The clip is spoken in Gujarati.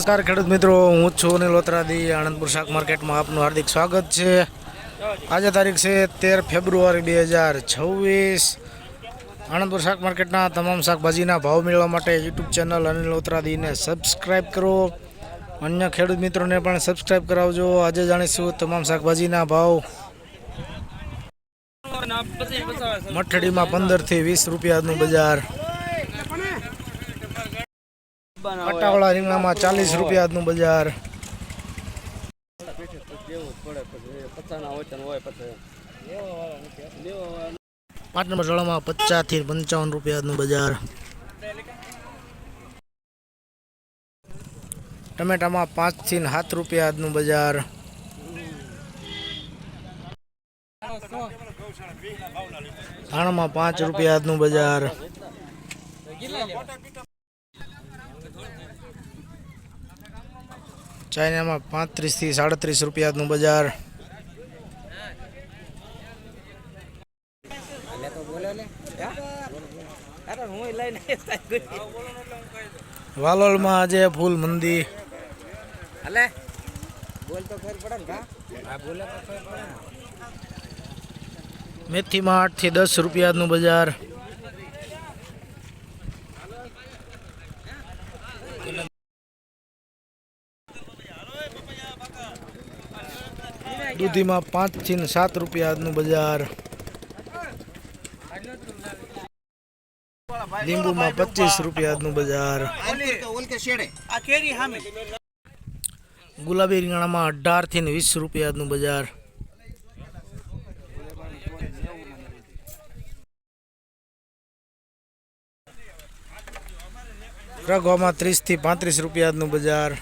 નમસ્કાર ખેડૂત મિત્રો, હું છું અનિલ લોત્રાદી. આણંદપુર શાક માર્કેટમાં આપનું હાર્દિક સ્વાગત છે. આજે તારીખ છે 13 ફેબ્રુઆરી 2026. આણંદપુર શાક માર્કેટના તમામ શાકભાજીના ભાવ મેળવવા માટે યુટ્યુબ ચેનલ અનિલ લોત્રાદીને સબસ્ક્રાઈબ કરો. અન્ય ખેડૂત મિત્રોને પણ સબસ્ક્રાઈબ કરાવજો. આજે જાણીશું તમામ શાકભાજીના ભાવ. મઠડીમાં 15 થી 20 રૂપિયાનું બજાર. કાંટાવાળા રીંગણામાં 40 રૂપિયાનું બજાર. પાંચ નંબર સોળામાં 50 થી 55 રૂપિયાનું બજાર. ટમેટામાં 5 થી 7 રૂપિયાનું બજાર. ધાણામાં 5 રૂપિયાનું બજાર. ચાઇનામાં 35 થી 37 રૂપિયાનું બજાર. વાલોલમાં આજે ફૂલ મંદી. મેથીમાં 8 થી 10 રૂપિયાનું બજાર. દૂધીમાં 5 થી 7 રૂપિયાનું બજાર. લીંબુમાં 25 રૂપિયાનું બજાર. ગુલાબી રીંગણામાં 18 થી 20 રૂપિયાનું બજાર. રગવામાં 30 થી 35 રૂપિયાનું બજાર.